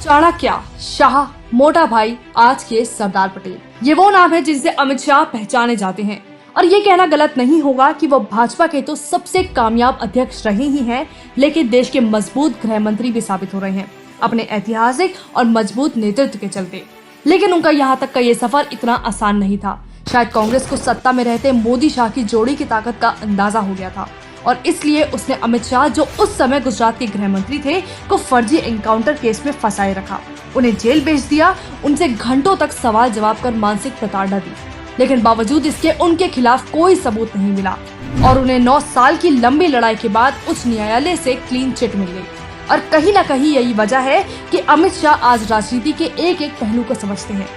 चाणक्य, शाह, मोटा भाई, आज के सरदार पटेल, ये वो नाम है जिनसे अमित शाह पहचाने जाते हैं। और ये कहना गलत नहीं होगा कि वो भाजपा के तो सबसे कामयाब अध्यक्ष रहे ही हैं, लेकिन देश के मजबूत गृह मंत्री भी साबित हो रहे हैं अपने ऐतिहासिक और मजबूत नेतृत्व के चलते। लेकिन उनका यहाँ तक का ये सफर इतना आसान नहीं था। शायद कांग्रेस को सत्ता में रहते मोदी शाह की जोड़ी की ताकत का अंदाजा हो गया था और इसलिए उसने अमित शाह, जो उस समय गुजरात के गृह मंत्री थे, को फर्जी एनकाउंटर केस में फंसाए रखा, उन्हें जेल भेज दिया, उनसे घंटों तक सवाल जवाब कर मानसिक प्रताड़ना दी। लेकिन बावजूद इसके उनके खिलाफ कोई सबूत नहीं मिला और उन्हें 9 साल की लंबी लड़ाई के बाद उच्च न्यायालय से क्लीन चिट मिल गई। और कहीं न कहीं यही वजह है कि अमित शाह आज राजनीति के एक एक पहलू को समझते हैं।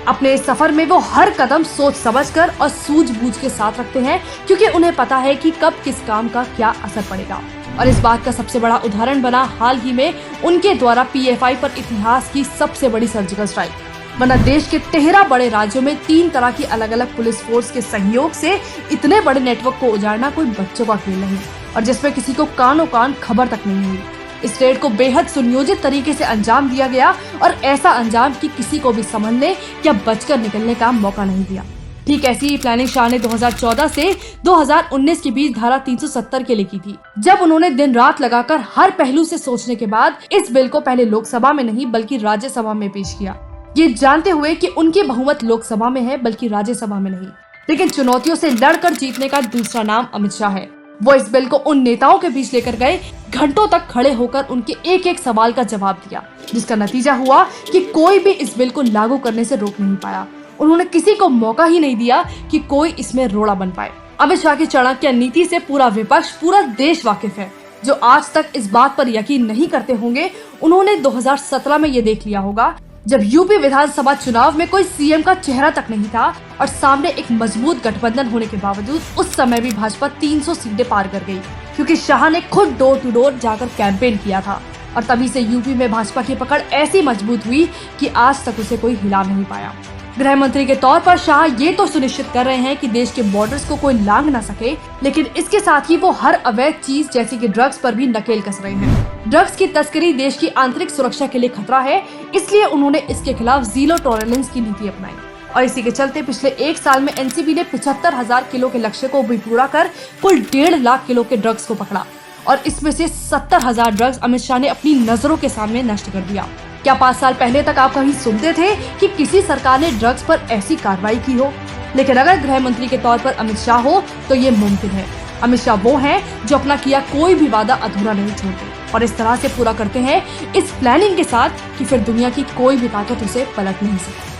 अपने इस सफर में वो हर कदम सोच समझकर और सूझबूझ के साथ रखते हैं, क्योंकि उन्हें पता है कि कब किस काम का क्या असर पड़ेगा। और इस बात का सबसे बड़ा उदाहरण बना हाल ही में उनके द्वारा पीएफआई पर इतिहास की सबसे बड़ी सर्जिकल स्ट्राइक। वरना देश के 13 बड़े राज्यों में 3 तरह की अलग अलग पुलिस फोर्स के सहयोग से इतने बड़े नेटवर्क को उजाड़ना कोई बच्चों का खेल नहीं, और जिसमें किसी को कानों कान खबर तक नहीं हुई। इस रेड को बेहद सुनियोजित तरीके से अंजाम दिया गया और ऐसा अंजाम कि किसी को भी समझने या बचकर निकलने का मौका नहीं दिया। ठीक ऐसी ही प्लानिंग शाह ने 2014 से 2019 के बीच धारा 370 के लिए की थी, जब उन्होंने दिन रात लगाकर हर पहलू से सोचने के बाद इस बिल को पहले लोकसभा में नहीं बल्कि राज्यसभा में पेश किया, ये जानते हुए कि उनकी बहुमत लोकसभा में है बल्कि राज्यसभा में नहीं। लेकिन चुनौतियों से लड़कर जीतने का दूसरा नाम अमित शाह है। वो इस बिल को उन नेताओं के बीच लेकर गए, घंटों तक खड़े होकर उनके एक एक सवाल का जवाब दिया, जिसका नतीजा हुआ कि कोई भी इस बिल को लागू करने से रोक नहीं पाया। उन्होंने किसी को मौका ही नहीं दिया कि कोई इसमें रोड़ा बन पाए। अमित शाह की चाणक्य नीति से पूरा विपक्ष, पूरा देश वाकिफ है। जो आज तक इस बात पर यकीन नहीं करते होंगे, उन्होंने 2017 में ये देख लिया होगा, जब यूपी विधानसभा चुनाव में कोई सीएम का चेहरा तक नहीं था और सामने एक मजबूत गठबंधन होने के बावजूद उस समय भी भाजपा 300 सीटें पार कर गई, क्योंकि शाह ने खुद डोर टू डोर जाकर कैंपेन किया था। और तभी से यूपी में भाजपा की पकड़ ऐसी मजबूत हुई कि आज तक उसे कोई हिला नहीं पाया। गृह मंत्री के तौर पर शाह ये तो सुनिश्चित कर रहे हैं कि देश के बॉर्डर्स को कोई लांघ ना सके, लेकिन इसके साथ ही वो हर अवैध चीज जैसे कि ड्रग्स पर भी नकेल कस रहे हैं। ड्रग्स की तस्करी देश की आंतरिक सुरक्षा के लिए खतरा है, इसलिए उन्होंने इसके खिलाफ जीरो टॉलरेंस की नीति अपनाई। और इसी के चलते पिछले 1 साल में एनसीबी ने 75,000 किलो के लक्ष्य को भी पूरा कर कुल 1.5 लाख किलो के ड्रग्स को पकड़ा, और इसमें से 70,000 ड्रग्स अमित शाह ने अपनी नजरों के सामने नष्ट कर दिया। क्या 5 साल पहले तक आप कहीं सुनते थे कि किसी सरकार ने ड्रग्स पर ऐसी कार्रवाई की हो? लेकिन अगर गृह मंत्री के तौर पर अमित शाह हो तो ये मुमकिन है। अमित शाह वो हैं जो अपना किया कोई भी वादा अधूरा नहीं छोड़ते और इस तरह से पूरा करते हैं इस प्लानिंग के साथ कि फिर दुनिया की कोई भी ताकत उसे पलट नहीं सकती।